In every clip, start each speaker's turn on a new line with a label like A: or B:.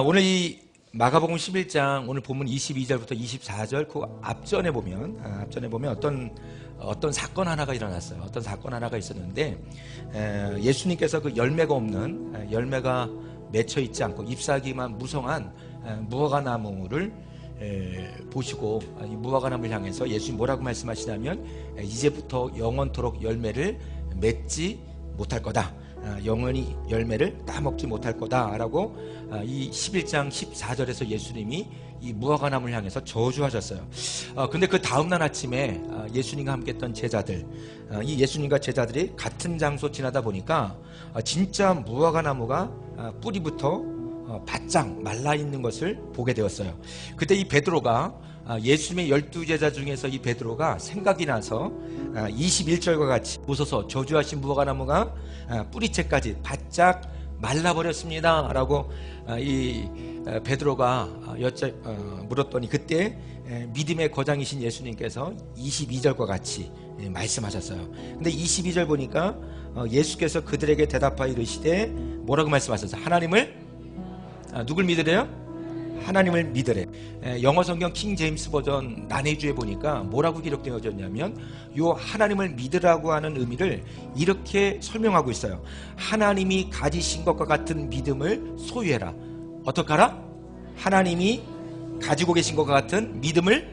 A: 오늘 이 마가복음 11장 오늘 본문 22절부터 24절 그 앞전에 보면 어떤 사건 하나가 일어났어요. 어떤 사건 하나가 있었는데 예수님께서 그 열매가 맺혀 있지 않고 잎사귀만 무성한 무화과나무를 보시고 이 무화과나무를 향해서 예수님 뭐라고 말씀하시냐면 이제부터 영원토록 열매를 맺지 못할 거다. 영원히 열매를 따먹지 못할 거다라고 이 11장 14절에서 예수님이 이 무화과나무를 향해서 저주하셨어요. 근데 그 다음날 아침에 예수님과 함께했던 제자들, 이 예수님과 제자들이 같은 장소 지나다 보니까 진짜 무화과나무가 뿌리부터 바짝 말라있는 것을 보게 되었어요. 그때 이 베드로가 예수님의 12제자 중에서 이 베드로가 생각이 나서 21절과 같이 보소서 저주하신 무화과나무가 뿌리채까지 바짝 말라버렸습니다 라고 이 베드로가 물었더니 그때 믿음의 거장이신 예수님께서 22절과 같이 말씀하셨어요. 근데 22절 보니까 예수께서 그들에게 대답하여 이르시되 뭐라고 말씀하셨어요? 하나님을 누굴 믿으래요? 하나님을 믿으래. 영어 성경 킹 제임스 버전 난해주에 보니까 뭐라고 기록되어졌냐면 요 하나님을 믿으라고 하는 의미를 이렇게 설명하고 있어요. 하나님이 가지신 것과 같은 믿음을 소유해라. 어떻게 하라? 하나님이 가지고 계신 것과 같은 믿음을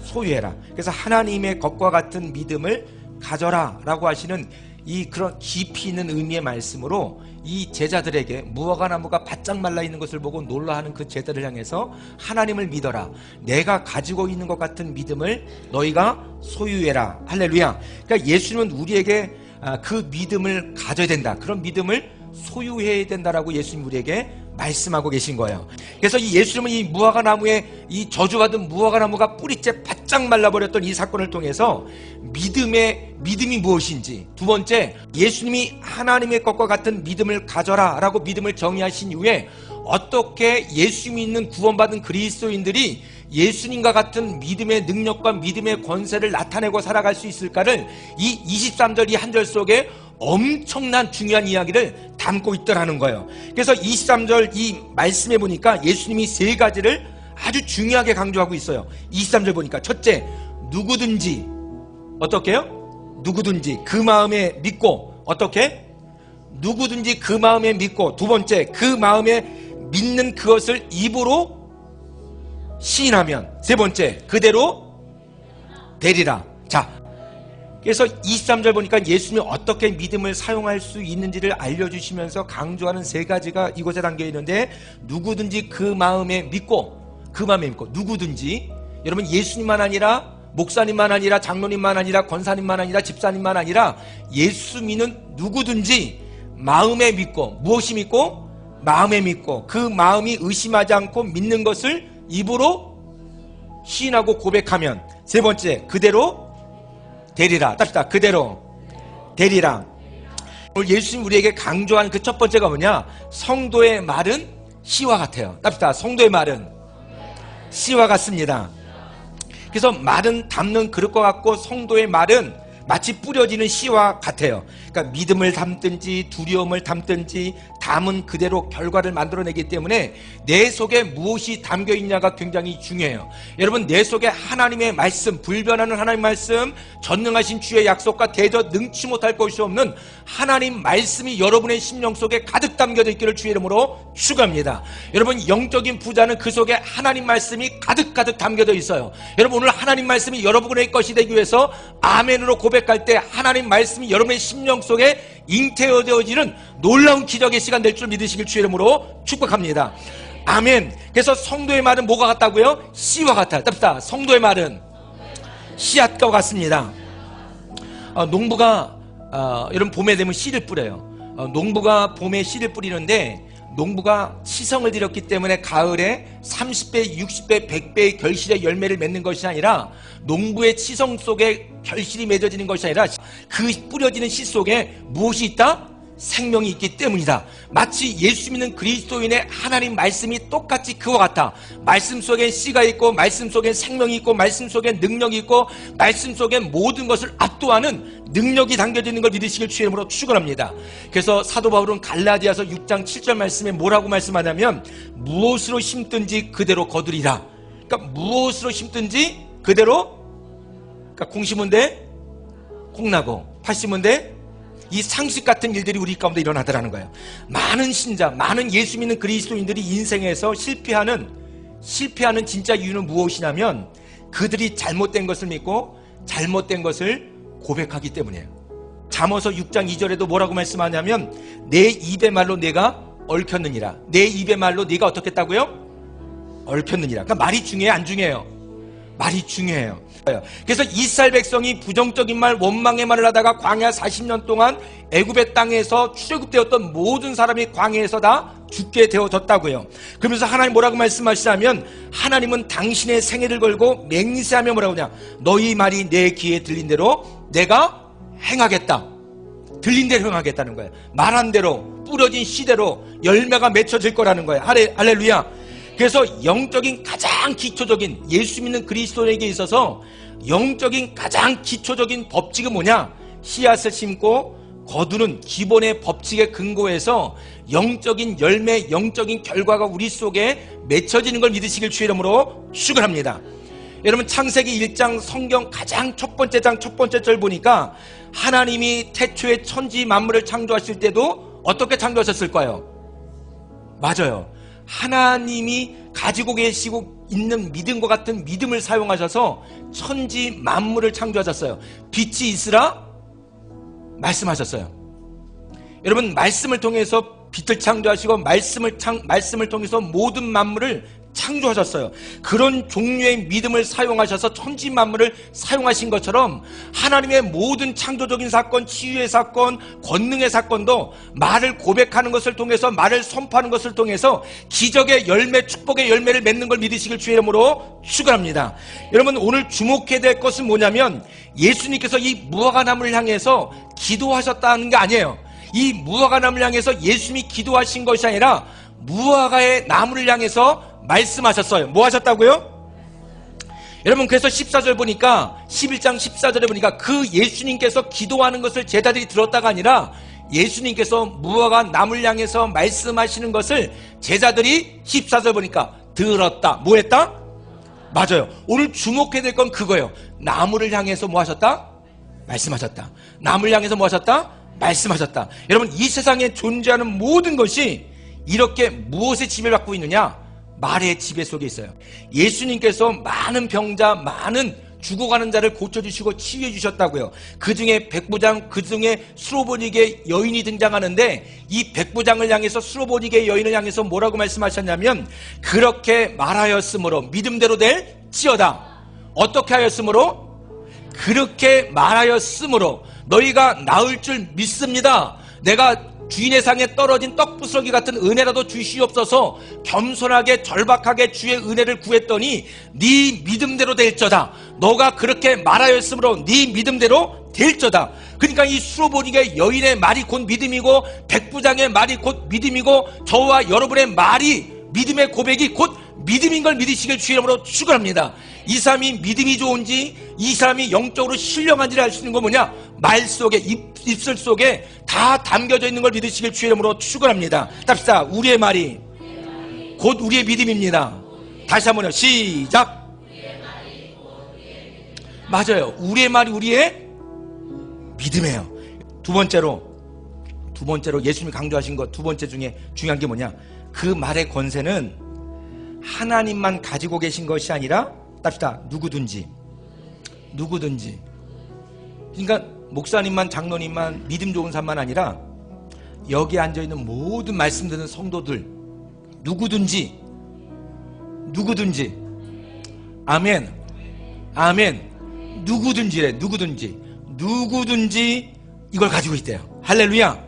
A: 소유해라. 그래서 하나님의 것과 같은 믿음을 가져라 라고 하시는 이 그런 깊이 있는 의미의 말씀으로 이 제자들에게 무화과나무가 바짝 말라있는 것을 보고 놀라하는 그 제자들을 향해서 하나님을 믿어라. 내가 가지고 있는 것 같은 믿음을 너희가 소유해라. 할렐루야. 그러니까 예수님은 우리에게 그 믿음을 가져야 된다. 그런 믿음을 소유해야 된다라고 예수님 우리에게 말씀하고 계신 거예요. 그래서 이 예수님은 이 무화과나무에 이 저주받은 무화과나무가 뿌리째 바짝 말라버렸던 이 사건을 통해서 믿음이 무엇인지, 두 번째 예수님이 하나님의 것과 같은 믿음을 가져라 라고 믿음을 정의하신 이후에 어떻게 예수 믿는 구원받은 그리스도인들이 예수님과 같은 믿음의 능력과 믿음의 권세를 나타내고 살아갈 수 있을까를 이 23절 이 한 절 속에 엄청난 중요한 이야기를 담고 있더라는 거예요. 그래서 23절 이 말씀에 보니까 예수님이 세 가지를 아주 중요하게 강조하고 있어요. 23절 보니까 첫째, 누구든지 어떻게 해요? 누구든지 그 마음에 믿고 어떻게? 누구든지 그 마음에 믿고, 두 번째 그 마음에 믿는 그것을 입으로 시인하면, 세 번째 그대로 되리라. 자, 그래서 23절 보니까 예수님이 어떻게 믿음을 사용할 수 있는지를 알려주시면서 강조하는 세 가지가 이곳에 담겨 있는데, 누구든지 그 마음에 믿고, 누구든지, 여러분 예수님만 아니라 목사님만 아니라 장로님만 아니라 권사님만 아니라 집사님만 아니라 예수 믿는 누구든지 마음에 믿고, 무엇이 믿고? 마음에 믿고, 그 마음이 의심하지 않고 믿는 것을 입으로 시인하고 고백하면, 세 번째 그대로 되리라. 답시다. 그대로 되리라. 오늘 예수님 우리에게 강조한 그 첫 번째가 뭐냐? 성도의 말은 시와 같아요. 답시다. 성도의 말은 시와 같습니다. 그래서 말은 담는 그릇과 같고 성도의 말은 마치 뿌려지는 씨와 같아요. 그러니까 믿음을 담든지 두려움을 담든지 담은 그대로 결과를 만들어내기 때문에 내 속에 무엇이 담겨있냐가 굉장히 중요해요. 여러분, 내 속에 하나님의 말씀, 불변하는 하나님의 말씀, 전능하신 주의 약속과 대저 능치 못할 것이 없는 하나님 말씀이 여러분의 심령 속에 가득 담겨져 있기를 주의 이름으로 축원합니다. 여러분, 영적인 부자는 그 속에 하나님 말씀이 가득 담겨져 있어요. 여러분, 오늘 하나님 말씀이 여러분의 것이 되기 위해서 아멘으로 고백할 때 하나님 말씀이 여러분의 심령 속에 잉태어지는 놀라운 기적의 시간 될 줄 믿으시길 주의 이름으로 축복합니다. 아멘. 그래서 성도의 말은 뭐가 같다고요? 씨와 같아요. 답시다. 성도의 말은 씨앗과 같습니다. 농부가 여러분 봄에 되면 씨를 뿌려요. 농부가 봄에 씨를 뿌리는데, 농부가 시성을 들였기 때문에 가을에 30배, 60배, 100배의 결실의 열매를 맺는 것이 아니라, 농부의 시성 속에 결실이 맺어지는 것이 아니라 그 뿌려지는 씨 속에 무엇이 있다? 생명이 있기 때문이다. 마치 예수 믿는 그리스도인의 하나님 말씀이 똑같이 그와 같아. 말씀 속에 씨가 있고, 말씀 속에 생명이 있고, 말씀 속에 능력이 있고, 말씀 속에 모든 것을 압도하는 능력이 담겨져 있는 걸 믿으시길 주의 이름으로 축원합니다. 그래서 사도 바울은 갈라디아서 6장 7절 말씀에 뭐라고 말씀하냐면, 무엇으로 심든지 그대로 거두리라. 그러니까 무엇으로 심든지 그대로, 그러니까 콩 심은 데 콩나고, 팥 심은 데 이 상식 같은 일들이 우리 가운데 일어나더라는 거예요. 많은 신자, 많은 예수 믿는 그리스도인들이 인생에서 실패하는 진짜 이유는 무엇이냐면, 그들이 잘못된 것을 믿고 잘못된 것을 고백하기 때문이에요. 잠언서 6장 2절에도 뭐라고 말씀하냐면, 내 입의 말로 내가 얽혔느니라. 내 입의 말로 네가 어떻게 했다고요? 얽혔느니라. 그러니까 말이 중요해요, 안 중요해요? 말이 중요해요. 그래서 이스라엘 백성이 부정적인 말, 원망의 말을 하다가 광야 40년 동안 애굽의 땅에서 출애굽되었던 모든 사람이 광야에서 다 죽게 되어졌다고요. 그러면서 하나님 뭐라고 말씀하시냐면, 하나님은 당신의 생애를 걸고 맹세하며 뭐라고 하냐, 너희 말이 내 귀에 들린 대로 내가 행하겠다. 들린 대로 행하겠다는 거예요. 말한 대로, 뿌려진 씨대로 열매가 맺혀질 거라는 거예요. 할렐루야. 그래서 영적인 가장 기초적인, 예수 믿는 그리스도인에게 있어서 영적인 가장 기초적인 법칙은 뭐냐? 씨앗을 심고 거두는 기본의 법칙에 근거해서 영적인 열매, 영적인 결과가 우리 속에 맺혀지는 걸 믿으시길 주의 이름으로 축원합니다. 여러분, 창세기 1장 성경 가장 첫 번째 장 첫 번째 절 보니까, 하나님이 태초에 천지 만물을 창조하실 때도 어떻게 창조하셨을까요? 맞아요. 하나님이 가지고 계시고 있는 믿음과 같은 믿음을 사용하셔서 천지 만물을 창조하셨어요. 빛이 있으라 말씀하셨어요. 여러분, 말씀을 통해서 빛을 창조하시고 말씀을 통해서 모든 만물을 창조하셨어요. 그런 종류의 믿음을 사용하셔서 천지 만물을 사용하신 것처럼, 하나님의 모든 창조적인 사건, 치유의 사건, 권능의 사건도 말을 고백하는 것을 통해서, 말을 선포하는 것을 통해서 기적의 열매, 축복의 열매를 맺는 걸 믿으시길 주의 이름으로 축원합니다. 여러분, 오늘 주목해야 될 것은 뭐냐면, 예수님께서 이 무화과 나무를 향해서 기도하셨다는 게 아니에요. 이 무화과 나무를 향해서 예수님이 기도하신 것이 아니라 무화과의 나무를 향해서 말씀하셨어요. 뭐 하셨다고요? 여러분, 그래서 14절 보니까, 11장 14절에 보니까 그 예수님께서 기도하는 것을 제자들이 들었다가 아니라, 예수님께서 무화과 나무를 향해서 말씀하시는 것을 제자들이 14절 보니까 들었다. 뭐 했다? 맞아요. 오늘 주목해야 될 건 그거예요. 나무를 향해서 뭐 하셨다? 말씀하셨다. 나무를 향해서 뭐 하셨다? 말씀하셨다. 여러분, 이 세상에 존재하는 모든 것이 이렇게 무엇의 지배를 받고 있느냐? 말의 지배 속에 있어요. 예수님께서 많은 병자, 많은 죽어가는 자를 고쳐주시고 치유해 주셨다고요. 그 중에 백부장, 그 중에 수로보니게 여인이 등장하는데, 이 백부장을 향해서, 수로보니게 여인을 향해서 뭐라고 말씀하셨냐면, 그렇게 말하였으므로 믿음대로 될지어다. 어떻게 하였으므로? 그렇게 말하였으므로 너희가 나을 줄 믿습니다. 내가 주인의 상에 떨어진 떡부스러기 같은 은혜라도 주시옵소서. 겸손하게 절박하게 주의 은혜를 구했더니 네 믿음대로 될저다. 너가 그렇게 말하였으므로 네 믿음대로 될저다. 그러니까 이 수로보니게 여인의 말이 곧 믿음이고, 백부장의 말이 곧 믿음이고, 저와 여러분의 말이, 믿음의 고백이 곧 믿음인 걸 믿으시길 주의 이름으로 축원합니다. 이 사람이 믿음이 좋은지, 이 사람이 영적으로 신령한지를 알 수 있는 건 뭐냐? 말 속에, 입술 속에 다 담겨져 있는 걸 믿으시길 주의 이름으로 축원합니다. 답시다. 우리의 말이 곧 우리의 믿음입니다. 다시 한번요. 시작. 맞아요. 우리의 말이 우리의 믿음이에요. 두 번째로 예수님이 강조하신 것 두 번째 중에 중요한 게 뭐냐? 그 말의 권세는 하나님만 가지고 계신 것이 아니라, 답시다. 누구든지. 그러니까 목사님만, 장로님만, 믿음 좋은 사람만 아니라 여기 앉아있는 모든 말씀 듣는 성도들, 누구든지. 아멘. 누구든지 이걸 가지고 있대요. 할렐루야.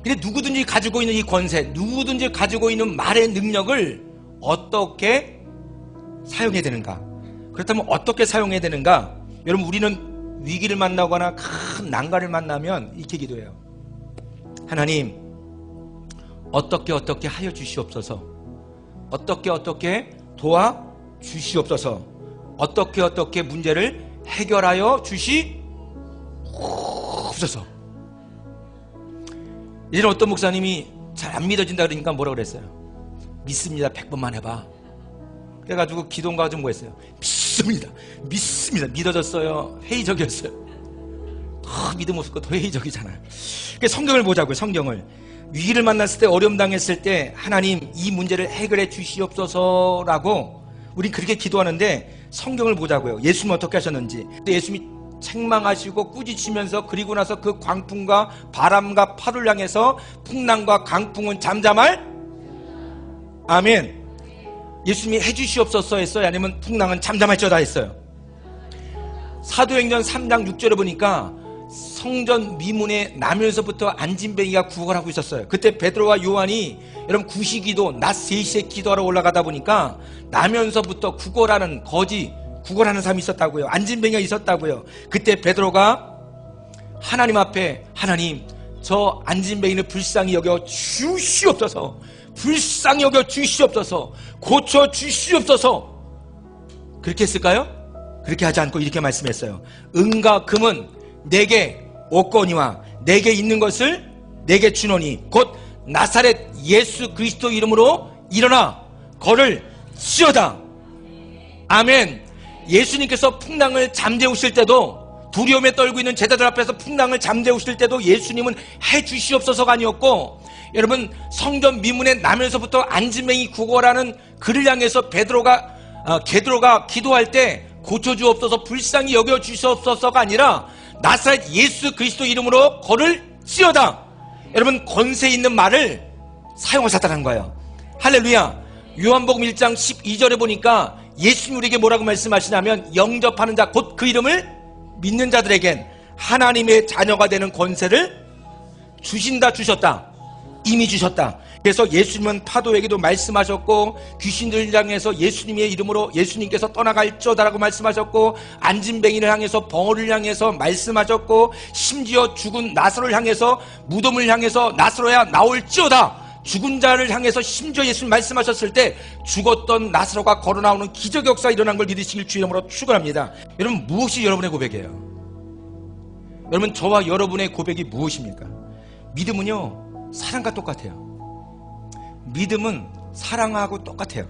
A: 근데 누구든지 가지고 있는 이 권세, 누구든지 가지고 있는 말의 능력을 어떻게 사용해야 되는가? 그렇다면 어떻게 사용해야 되는가? 여러분, 우리는 위기를 만나거나 큰 난관을 만나면 이렇게 기도해요. 하나님 어떻게 하여 주시옵소서. 어떻게 도와 주시옵소서. 어떻게 문제를 해결하여 주시옵소서. 이제 어떤 목사님이 잘 안 믿어진다 그러니까 뭐라 그랬어요? 믿습니다. 100번만 해봐. 그래가지고 기도가 좀 뭐했어요? 믿습니다. 믿어졌어요? 회의적이었어요? 더 믿음 없었고 더 회의적이잖아요. 성경을 보자고요. 성경을. 위기를 만났을 때, 어려움 당했을 때 하나님 이 문제를 해결해 주시옵소서라고 우린 그렇게 기도하는데 성경을 보자고요. 예수님은 어떻게 하셨는지. 근데 예수님이 책망하시고 꾸짖으면서 그리고 나서 그 광풍과 바람과 파도를 향해서 풍랑과 강풍은 잠잠할? 아멘. 예수님이 해주시옵소서 했어요? 아니면 풍랑은 잠잠할지어다 했어요? 사도행전 3장 6절에 보니까 성전 미문에 나면서부터 안진뱅이가 구걸하고 있었어요. 그때 베드로와 요한이 여러분 구시기도 낮 3시에 기도하러 올라가다 보니까 나면서부터 구걸하는 구걸하는 사람이 있었다고요. 안진뱅이가 있었다고요. 그때 베드로가 하나님 앞에 하나님 저 안진뱅이를 불쌍히 여겨 주시옵소서. 불쌍히 여겨 주시옵소서. 고쳐 주시옵소서. 그렇게 했을까요? 그렇게 하지 않고 이렇게 말씀했어요. 은과 금은 내게 없거니와 내게 있는 것을 내게 주노니 곧 나사렛 예수 그리스도 이름으로 일어나 걸을지어다. 아멘. 예수님께서 풍랑을 잠재우실 때도, 두려움에 떨고 있는 제자들 앞에서 풍랑을 잠재우실 때도 예수님은 해주시옵소서가 아니었고, 여러분 성전 미문에 나면서부터 안진뱅이 구걸하는 그를 향해서 베드로가 기도할 때 고쳐주옵소서, 불쌍히 여겨주시옵소서가 아니라 나사렛 예수 그리스도 이름으로 걸을지어다. 여러분 권세 있는 말을 사용하셨다는 거예요. 할렐루야. 요한복음 1장 12절에 보니까 예수님 우리에게 뭐라고 말씀하시냐면 영접하는 자 곧 그 이름을 믿는 자들에겐 하나님의 자녀가 되는 권세를 주셨다. 이미 주셨다. 그래서 예수님은 파도에게도 말씀하셨고 귀신들을 향해서 예수님의 이름으로 예수님께서 떠나갈지어다라고 말씀하셨고 안진뱅이를 향해서 벙어리를 향해서 말씀하셨고 심지어 죽은 나사로를 향해서 무덤을 향해서 나사로야 나올지어다. 죽은 자를 향해서 심지어 예수님 말씀하셨을 때 죽었던 나사로가 걸어 나오는 기적 역사가 일어난 걸 믿으시길 주의 이름으로 축원합니다. 여러분 무엇이 여러분의 고백이에요? 여러분 저와 여러분의 고백이 무엇입니까? 믿음은요 사랑과 똑같아요. 믿음은 사랑하고 똑같아요.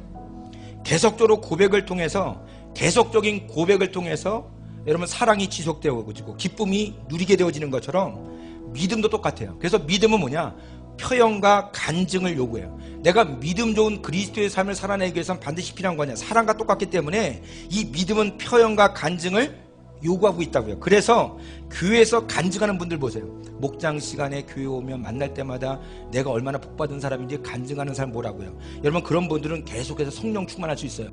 A: 계속적으로 고백을 통해서 계속적인 고백을 통해서 여러분 사랑이 지속되어지고 기쁨이 누리게 되어지는 것처럼 믿음도 똑같아요. 그래서 믿음은 뭐냐? 표현과 간증을 요구해요. 내가 믿음 좋은 그리스도의 삶을 살아내기 위해서는 반드시 필요한 거냐? 사랑과 똑같기 때문에 이 믿음은 표현과 간증을 요구하고 있다고요. 그래서 교회에서 간증하는 분들 보세요. 목장 시간에 교회 오면 만날 때마다 내가 얼마나 복받은 사람인지 간증하는 사람 뭐라고요? 여러분 그런 분들은 계속해서 성령 충만할 수 있어요.